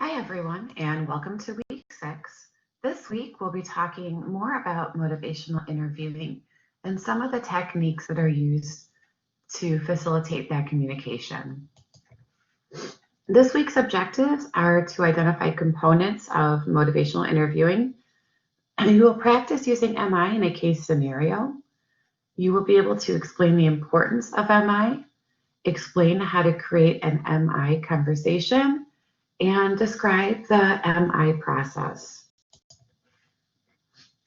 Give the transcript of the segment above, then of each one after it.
Hi, everyone, and welcome to week 6. This week, we'll be talking more about motivational interviewing and some of the techniques that are used to facilitate that communication. This week's objectives are to identify components of motivational interviewing. You will practice using MI in a case scenario. You will be able to explain the importance of MI, explain how to create an MI conversation, and describe the MI process.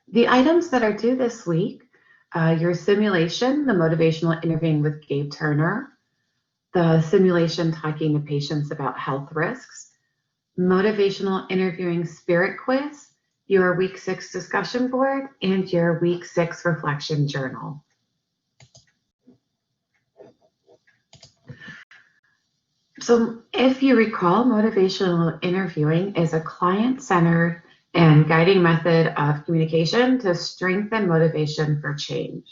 The items that are due this week, your simulation, the motivational interviewing with Gabe Turner, the simulation talking to patients about health risks, motivational interviewing spirit quiz, your week 6 discussion board, and your week 6 reflection journal. So if you recall, motivational interviewing is a client-centered and guiding method of communication to strengthen motivation for change.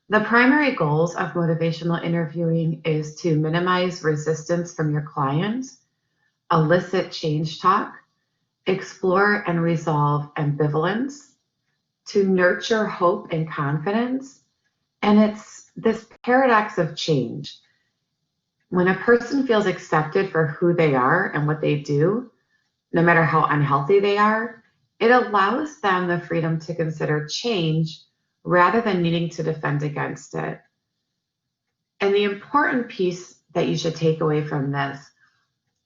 The primary goals of motivational interviewing is to minimize resistance from your clients, elicit change talk, explore and resolve ambivalence, to nurture hope and confidence, and it's this paradox of change. When a person feels accepted for who they are and what they do, no matter how unhealthy they are, it allows them the freedom to consider change rather than needing to defend against it. And the important piece that you should take away from this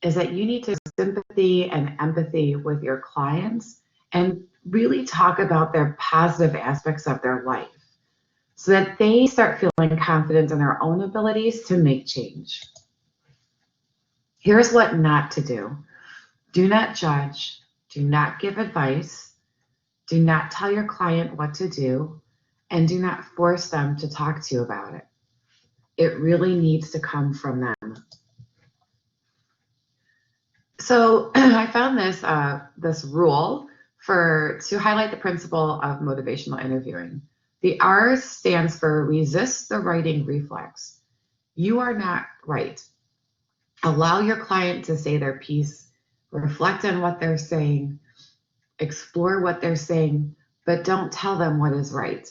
is that you need to have sympathy and empathy with your clients and really talk about their positive aspects of their life so that they start feeling confident in their own abilities to make change. Here's what not to do. Do not judge. Do not give advice. Do not tell your client what to do. And do not force them to talk to you about it. It really needs to come from them. So I found this rule to highlight the principle of motivational interviewing. The R stands for resist the writing reflex. You are not right. Allow your client to say their piece, reflect on what they're saying, explore what they're saying, but don't tell them what is right.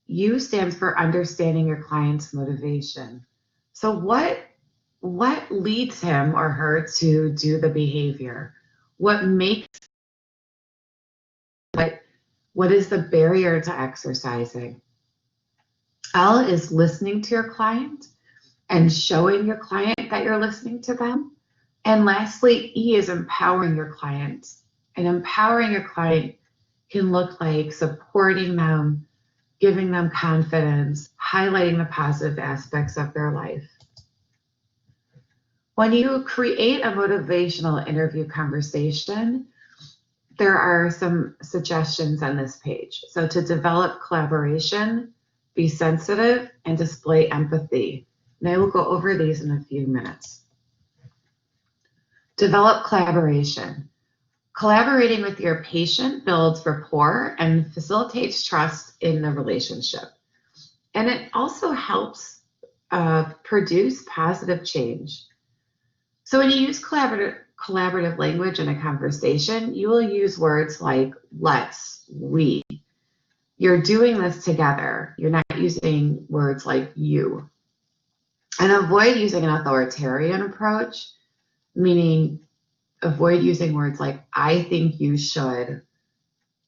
U stands for understanding your client's motivation. So what leads him or her to do the behavior? What is the barrier to exercising? L is listening to your client and showing your client that you're listening to them. And lastly, E is empowering your client. And empowering your client can look like supporting them, giving them confidence, highlighting the positive aspects of their life. When you create a motivational interview conversation, there are some suggestions on this page. So to develop collaboration, be sensitive, and display empathy. And I will go over these in a few minutes. Develop collaboration. Collaborating with your patient builds rapport and facilitates trust in the relationship. And it also helps produce positive change. So when you use collaborative language in a conversation, you will use words like let's, we. You're doing this together. You're not using words like you. And avoid using an authoritarian approach, meaning avoid using words like I think you should,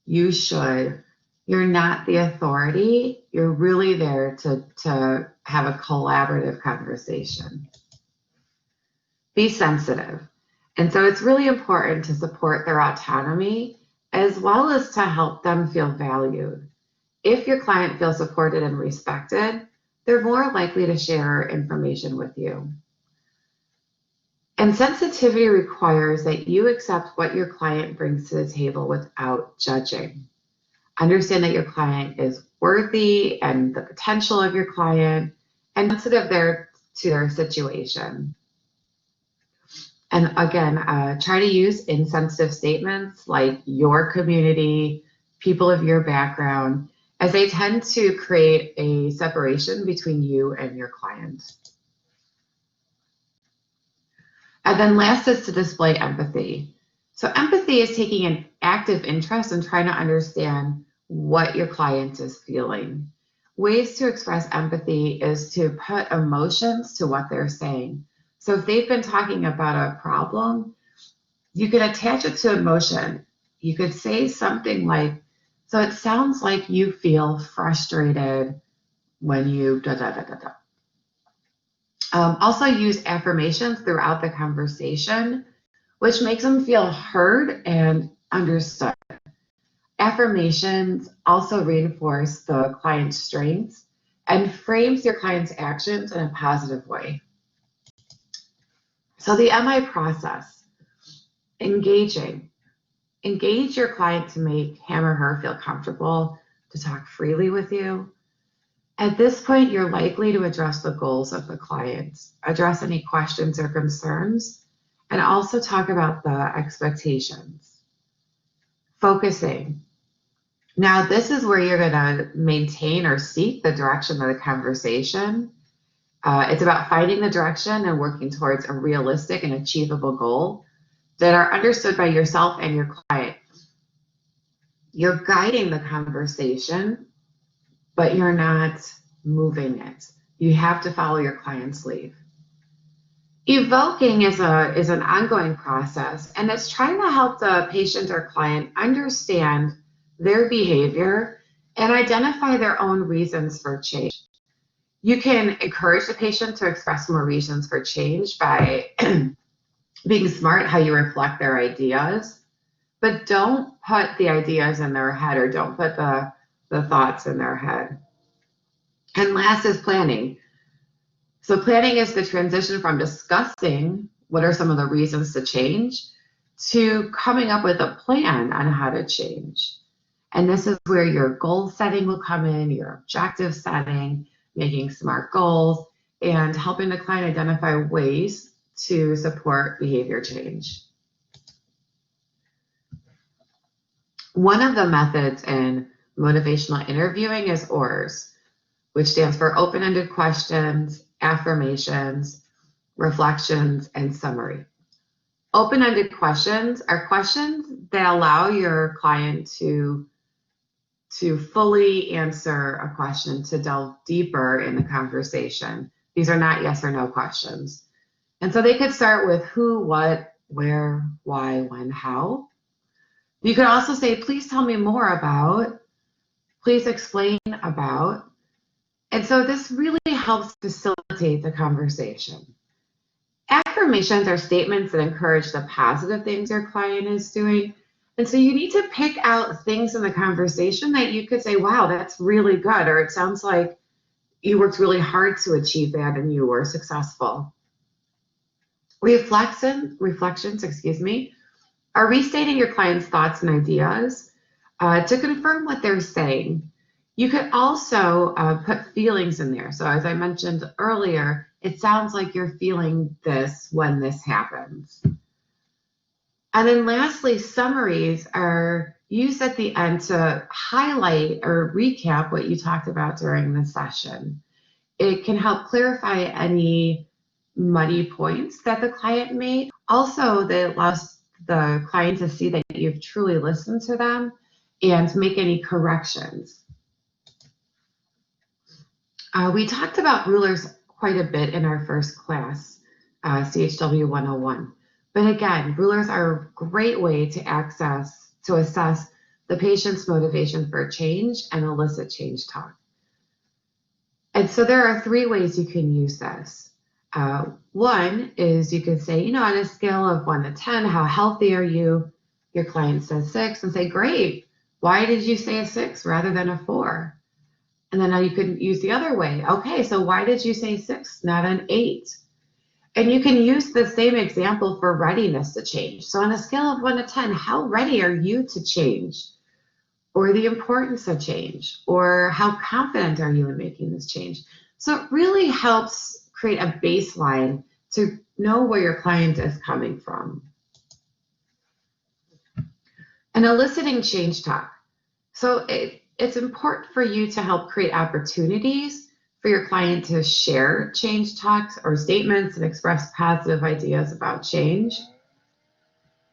you should. You're not the authority. You're really there to have a collaborative conversation. Be sensitive. And so it's really important to support their autonomy as well as to help them feel valued. If your client feels supported and respected, they're more likely to share information with you. And sensitivity requires that you accept what your client brings to the table without judging. Understand that your client is worthy and the potential of your client and sensitive to their situation. And again, try to use insensitive statements like your community, people of your background, as they tend to create a separation between you and your client. And then last is to display empathy. So empathy is taking an active interest in trying to understand what your client is feeling. Ways to express empathy is to put emotions to what they're saying. So if they've been talking about a problem, you could attach it to emotion. You could say something like, so it sounds like you feel frustrated when you da da da da da. Also use affirmations throughout the conversation, which makes them feel heard and understood. Affirmations also reinforce the client's strengths and frames your client's actions in a positive way. So the MI process, engaging. Engage your client to make him or her feel comfortable to talk freely with you. At this point, you're likely to address the goals of the client, address any questions or concerns, and also talk about the expectations. Focusing. Now, this is where you're going to maintain or seek the direction of the conversation. It's about finding the direction and working towards a realistic and achievable goal that are understood by yourself and your client. You're guiding the conversation, but you're not moving it. You have to follow your client's lead. Evoking is an ongoing process, and it's trying to help the patient or client understand their behavior and identify their own reasons for change. You can encourage the patient to express more reasons for change by being smart how you reflect their ideas, but don't put the ideas in their head, or don't put the thoughts in their head. And last is planning. So planning is the transition from discussing what are some of the reasons to change to coming up with a plan on how to change. And this is where your goal setting will come in, your objective setting, making smart goals, and helping the client identify ways to support behavior change. One of the methods in motivational interviewing is OARS, which stands for open-ended questions, affirmations, reflections, and summary. Open-ended questions are questions that allow your client to fully answer a question, to delve deeper in the conversation. These are not yes or no questions. And so they could start with who, what, where, why, when, how. You could also say, please tell me more about, please explain about. And so this really helps facilitate the conversation. Affirmations are statements that encourage the positive things your client is doing. And so you need to pick out things in the conversation that you could say, wow, that's really good, or it sounds like you worked really hard to achieve that and you were successful. Reflections, are restating your client's thoughts and ideas to confirm what they're saying. You could also put feelings in there. So as I mentioned earlier, it sounds like you're feeling this when this happens. And then lastly, summaries are used at the end to highlight or recap what you talked about during the session. It can help clarify any muddy points that the client made. Also, that allows the client to see that you've truly listened to them and make any corrections. We talked about rulers quite a bit in our first class, CHW 101. But again, rulers are a great way to assess the patient's motivation for change and elicit change talk. And so there are 3 ways you can use this. One is you could say, on a scale of 1 to 10, how healthy are you? Your client says 6, and say, great. Why did you say a 6 rather than a 4? And then now you could use the other way. Okay, so why did you say 6, not an 8? And you can use the same example for readiness to change. So on a scale of 1 to 10, how ready are you to change? Or the importance of change? Or how confident are you in making this change? So it really helps create a baseline to know where your client is coming from. And eliciting change talk. So it's important for you to help create opportunities for your client to share change talks or statements and express positive ideas about change.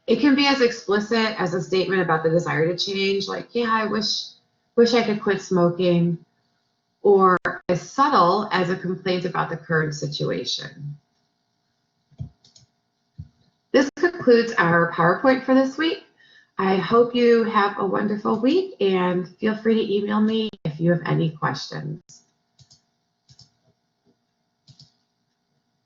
It can be as explicit as a statement about the desire to change, like, yeah, I wish I could quit smoking, or as subtle as a complaint about the current situation. This concludes our PowerPoint for this week. I hope you have a wonderful week, and feel free to email me if you have any questions.